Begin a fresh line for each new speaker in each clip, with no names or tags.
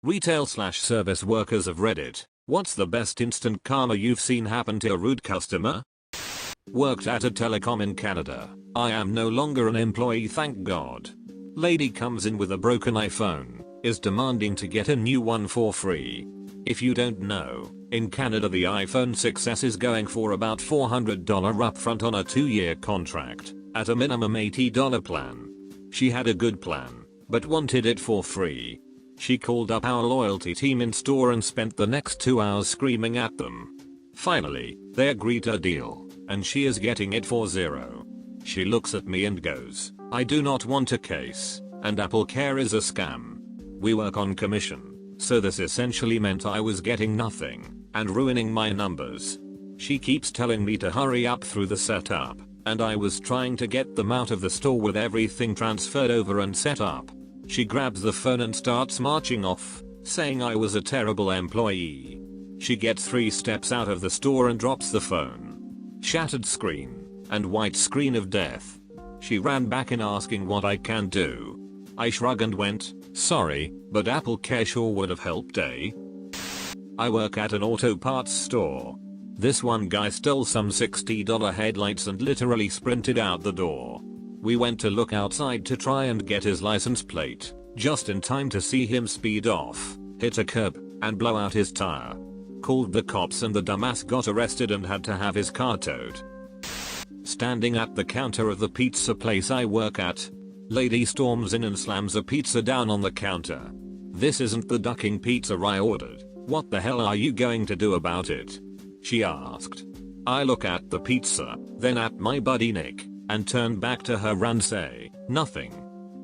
Retail/service workers of Reddit. What's the best instant karma you've seen happen to a rude customer? Worked at a telecom in Canada. I am no longer an employee, thank God. Lady comes in with a broken iPhone, is demanding to get a new one for free. If you don't know, in Canada the iPhone 6s is going for about $400 upfront on a 2-year contract, at a minimum $80 plan. She had a good plan, but wanted it for free. She called up our loyalty team in store and spent the next 2 hours screaming at them. Finally, they agreed a deal, and she is getting it for $0. She looks at me and goes, "I do not want a case, and Apple Care is a scam. We work on commission, so this essentially meant I was getting nothing, and ruining my numbers." She keeps telling me to hurry up through the setup, and I was trying to get them out of the store with everything transferred over and set up. She grabs the phone and starts marching off, saying I was a terrible employee. She gets 3 steps out of the store and drops the phone. Shattered screen, and white screen of death. She ran back in asking what I can do. I shrugged and went, "Sorry, but Apple Care sure would have helped, eh?" I work at an auto parts store. This one guy stole some $60 headlights and literally sprinted out the door. We went to look outside to try and get his license plate, just in time to see him speed off, hit a curb, and blow out his tire. Called the cops and the dumbass got arrested and had to have his car towed. Standing at the counter of the pizza place I work at, lady storms in and slams a pizza down on the counter. "This isn't the ducking pizza I ordered. What the hell are you going to do about it?" she asked. I look at the pizza, then at my buddy Nick, and turn back to her and say, "Nothing."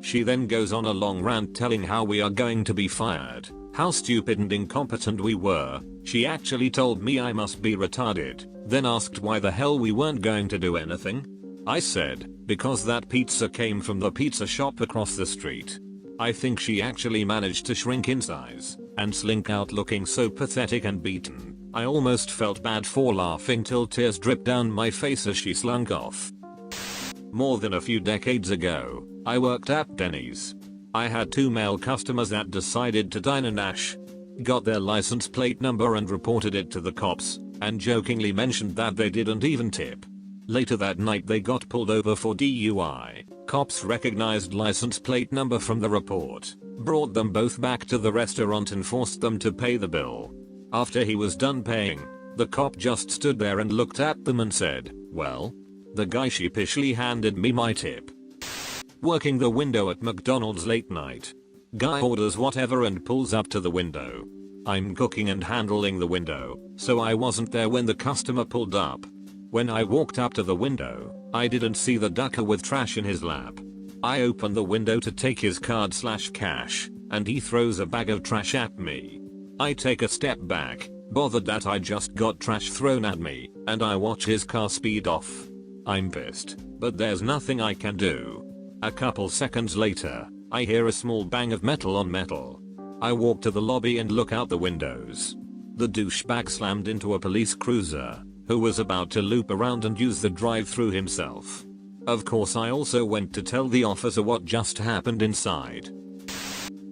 She then goes on a long rant telling how we are going to be fired, how stupid and incompetent we were. She actually told me I must be retarded, then asked why the hell we weren't going to do anything. I said, because that pizza came from the pizza shop across the street. I think she actually managed to shrink in size and slink out looking so pathetic and beaten. I almost felt bad for laughing till tears dripped down my face as she slunk off. More than a few decades ago, I worked at Denny's. I had 2 male customers that decided to dine and dash. Got their license plate number and reported it to the cops, and jokingly mentioned that they didn't even tip. Later that night they got pulled over for DUI. Cops recognized license plate number from the report, brought them both back to the restaurant and forced them to pay the bill. After he was done paying, the cop just stood there and looked at them and said, "Well?" The guy sheepishly handed me my tip. Working the window at McDonald's late night. Guy orders whatever and pulls up to the window. I'm cooking and handling the window, so I wasn't there when the customer pulled up. When I walked up to the window, I didn't see the ducker with trash in his lap. I open the window to take his card/cash, and he throws a bag of trash at me. I take a step back, bothered that I just got trash thrown at me, and I watch his car speed off. I'm pissed, but there's nothing I can do. A couple seconds later, I hear a small bang of metal on metal. I walk to the lobby and look out the windows. The douchebag slammed into a police cruiser, who was about to loop around and use the drive-thru himself. Of course I also went to tell the officer what just happened inside.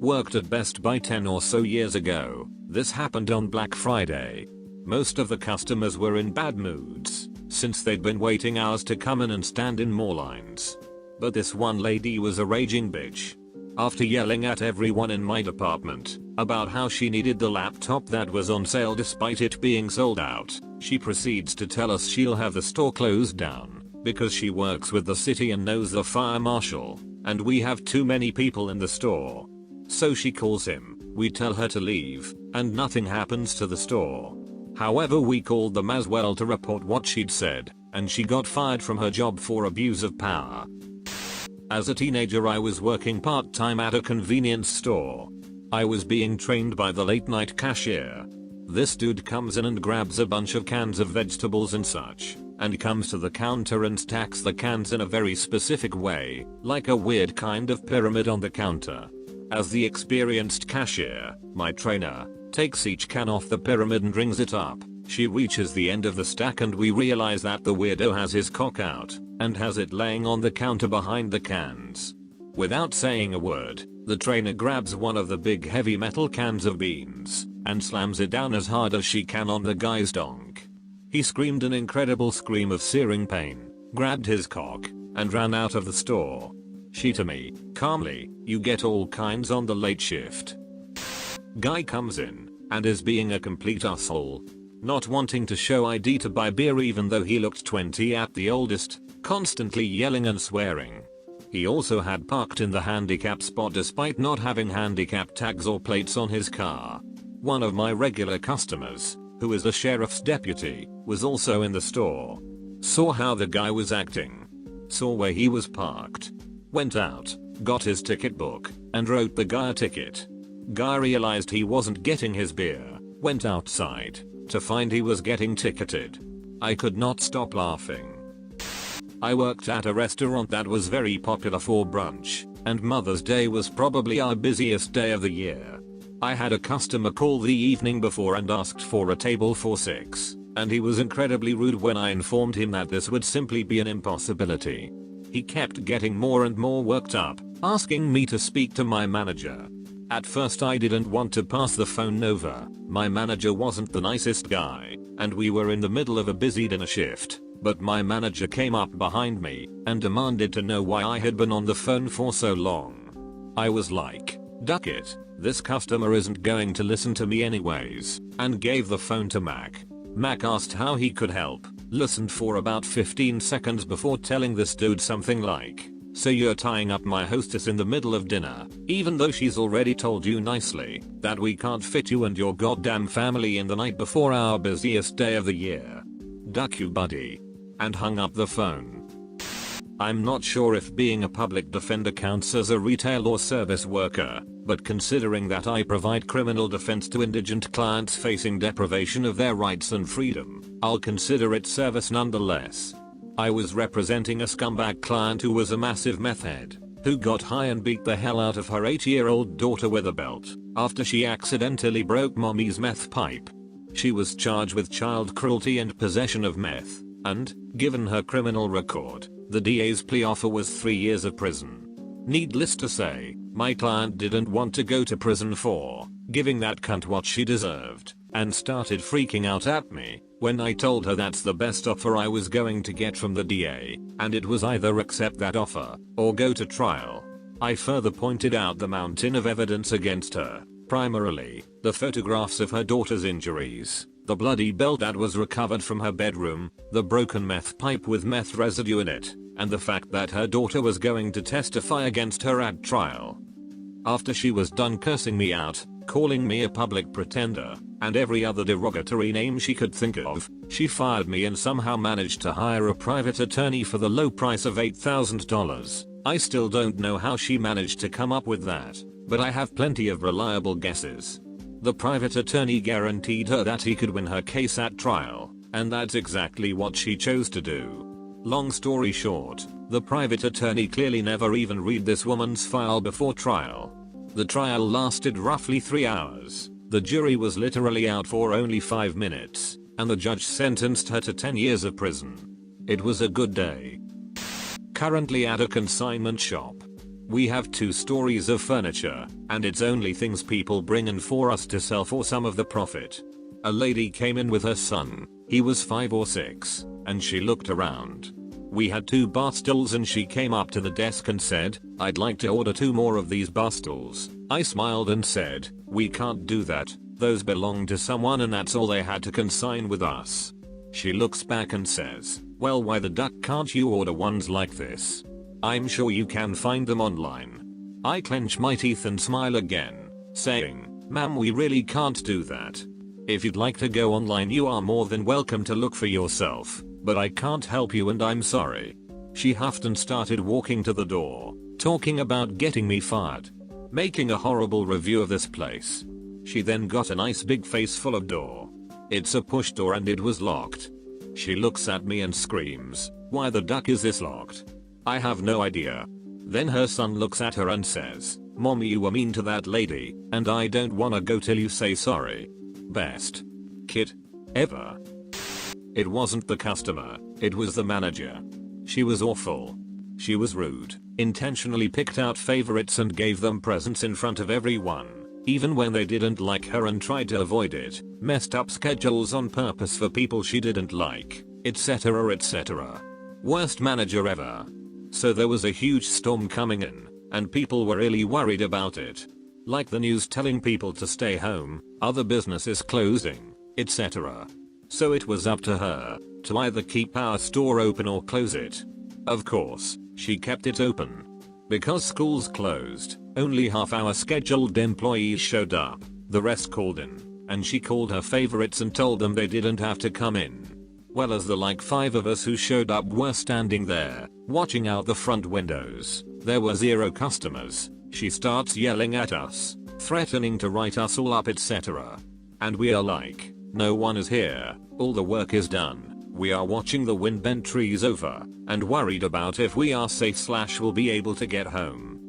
Worked at Best Buy 10 or so years ago. This happened on Black Friday. Most of the customers were in bad moods, since they'd been waiting hours to come in and stand in more lines. But this one lady was a raging bitch. After yelling at everyone in my department about how she needed the laptop that was on sale despite it being sold out, she proceeds to tell us she'll have the store closed down because she works with the city and knows the fire marshal, and we have too many people in the store. So she calls him, we tell her to leave, and nothing happens to the store. However, we called them as well to report what she'd said, and she got fired from her job for abuse of power. As a teenager I was working part-time at a convenience store. I was being trained by the late-night cashier. This dude comes in and grabs a bunch of cans of vegetables and such, and comes to the counter and stacks the cans in a very specific way, like a weird kind of pyramid on the counter. As the experienced cashier, my trainer, takes each can off the pyramid and rings it up, she reaches the end of the stack and we realize that the weirdo has his cock out, and has it laying on the counter behind the cans. Without saying a word, The trainer grabs one of the big heavy metal cans of beans and slams it down as hard as she can on the guy's donk. He screamed an incredible scream of searing pain, grabbed his cock, and ran out of the store. She to me, calmly, "You get all kinds on the late shift." Guy comes in and is being a complete asshole. Not wanting to show ID to buy beer even though he looked 20 at the oldest, constantly yelling and swearing. He also had parked in the handicap spot despite not having handicap tags or plates on his car. One of my regular customers, who is a sheriff's deputy, was also in the store. Saw how the guy was acting. Saw where he was parked. Went out, got his ticket book, and wrote the guy a ticket. Guy realized he wasn't getting his beer, went outside, to find he was getting ticketed. I could not stop laughing. I worked at a restaurant that was very popular for brunch, and Mother's Day was probably our busiest day of the year. I had a customer call the evening before and asked for a table for 6, and he was incredibly rude when I informed him that this would simply be an impossibility. He kept getting more and more worked up, asking me to speak to my manager. At first I didn't want to pass the phone over, my manager wasn't the nicest guy, and we were in the middle of a busy dinner shift. But my manager came up behind me and demanded to know why I had been on the phone for so long. I was like, "Duck it, this customer isn't going to listen to me anyways," and gave the phone to Mac. Mac asked how he could help, listened for about 15 seconds before telling this dude something like, "So you're tying up my hostess in the middle of dinner, even though she's already told you nicely that we can't fit you and your goddamn family in the night before our busiest day of the year. Duck you, buddy," and hung up the phone. I'm not sure if being a public defender counts as a retail or service worker, but considering that I provide criminal defense to indigent clients facing deprivation of their rights and freedom, I'll consider it service nonetheless. I was representing a scumbag client who was a massive meth head, who got high and beat the hell out of her 8-year-old daughter with a belt after she accidentally broke mommy's meth pipe. She was charged with child cruelty and possession of meth, and, given her criminal record, the DA's plea offer was 3 years of prison. Needless to say, my client didn't want to go to prison for giving that cunt what she deserved, and started freaking out at me when I told her that's the best offer I was going to get from the DA, and it was either accept that offer or go to trial. I further pointed out the mountain of evidence against her, primarily the photographs of her daughter's injuries, the bloody belt that was recovered from her bedroom, the broken meth pipe with meth residue in it, and the fact that her daughter was going to testify against her at trial. After she was done cursing me out, calling me a public pretender, and every other derogatory name she could think of, she fired me and somehow managed to hire a private attorney for the low price of $8,000. I still don't know how she managed to come up with that, but I have plenty of reliable guesses. The private attorney guaranteed her that he could win her case at trial, and that's exactly what she chose to do. Long story short, the private attorney clearly never even read this woman's file before trial. The trial lasted roughly 3 hours, the jury was literally out for only 5 minutes, and the judge sentenced her to 10 years of prison. It was a good day. Currently at a consignment shop. We have 2 stories of furniture, and it's only things people bring in for us to sell for some of the profit. A lady came in with her son, he was 5 or 6, and she looked around. We had 2 bar stools and she came up to the desk and said, "I'd like to order 2 more of these bar stools." I smiled and said, "We can't do that, those belong to someone and that's all they had to consign with us." She looks back and says, "Well, why the duck can't you order ones like this? I'm sure you can find them online." I clench my teeth and smile again, saying, "Ma'am, we really can't do that. If you'd like to go online you are more than welcome to look for yourself, but I can't help you and I'm sorry." She huffed and started walking to the door, talking about getting me fired, making a horrible review of this place. She then got a nice big face full of door. It's a push door and it was locked. She looks at me and screams, "Why the duck is this locked?" I have no idea. Then her son looks at her and says, "Mommy, you were mean to that lady, and I don't wanna go till you say sorry." Best kid ever. It wasn't the customer, it was the manager. She was awful. She was rude, intentionally picked out favorites and gave them presents in front of everyone, even when they didn't like her and tried to avoid it, messed up schedules on purpose for people she didn't like, etc etc. Worst manager ever. So there was a huge storm coming in, and people were really worried about it. Like the news telling people to stay home, other businesses closing, etc. So it was up to her to either keep our store open or close it. Of course, she kept it open. Because schools closed, only half our scheduled employees showed up, the rest called in, and she called her favorites and told them they didn't have to come in. Well, as the like 5 of us who showed up were standing there, watching out the front windows, there were 0 customers. She starts yelling at us, threatening to write us all up etc. And we are like, no one is here, all the work is done. We are watching the wind bend trees over, and worried about if we are safe / will be able to get home.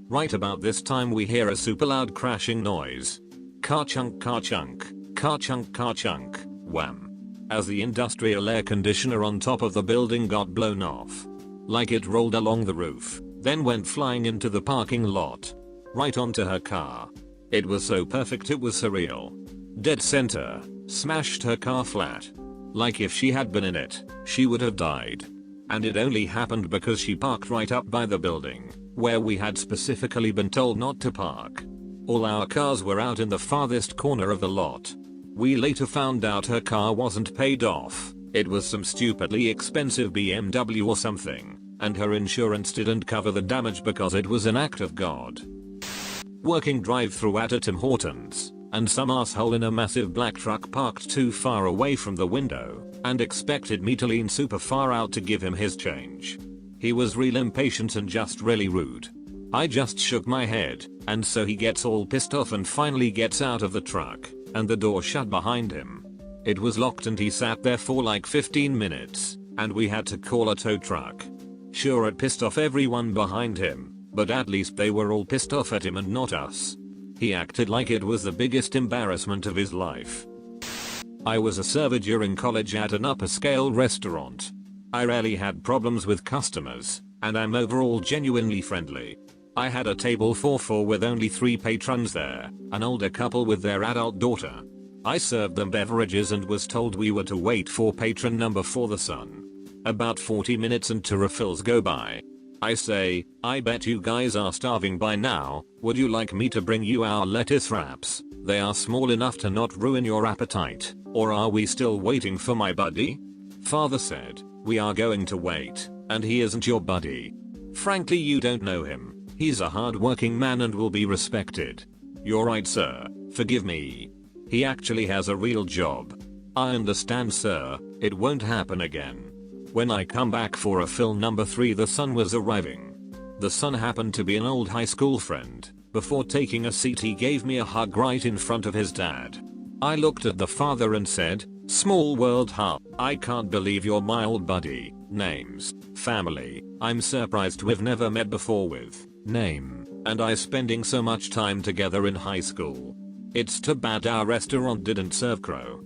Right about this time we hear a super loud crashing noise. Car chunk, car chunk, car chunk, car chunk, wham. As the industrial air conditioner on top of the building got blown off. Like it rolled along the roof, then went flying into the parking lot. Right onto her car. It was so perfect it was surreal. Dead center, smashed her car flat. Like if she had been in it, she would have died. And it only happened because she parked right up by the building, where we had specifically been told not to park. All our cars were out in the farthest corner of the lot. We later found out her car wasn't paid off, it was some stupidly expensive BMW or something, and her insurance didn't cover the damage because it was an act of God. Working drive-through at a Tim Hortons, and some asshole in a massive black truck parked too far away from the window, and expected me to lean super far out to give him his change. He was real impatient and just really rude. I just shook my head, and so he gets all pissed off and finally gets out of the truck, and the door shut behind him. It was locked and he sat there for like 15 minutes, and we had to call a tow truck. Sure, it pissed off everyone behind him, but at least they were all pissed off at him and not us. He acted like it was the biggest embarrassment of his life. I was a server during college at an upper scale restaurant. I rarely had problems with customers, and I'm overall genuinely friendly. I had a table for 4 with only 3 patrons there, an older couple with their adult daughter. I served them beverages and was told we were to wait for patron number 4 the son. About 40 minutes and 2 refills go by. I say, I bet you guys are starving by now, would you like me to bring you our lettuce wraps? They are small enough to not ruin your appetite, or are we still waiting for my buddy? Father said, we are going to wait, and he isn't your buddy. Frankly, you don't know him. He's a hard-working man and will be respected. You're right, sir, forgive me. He actually has a real job. I understand, sir, it won't happen again. When I come back for a fill number 3, the son was arriving. The son happened to be an old high school friend. Before taking a seat, he gave me a hug right in front of his dad. I looked at the father and said, small world, huh? I can't believe you're my old buddy. Names, family, I'm surprised we've never met before with name, and I spending so much time together in high school. It's too bad our restaurant didn't serve crow.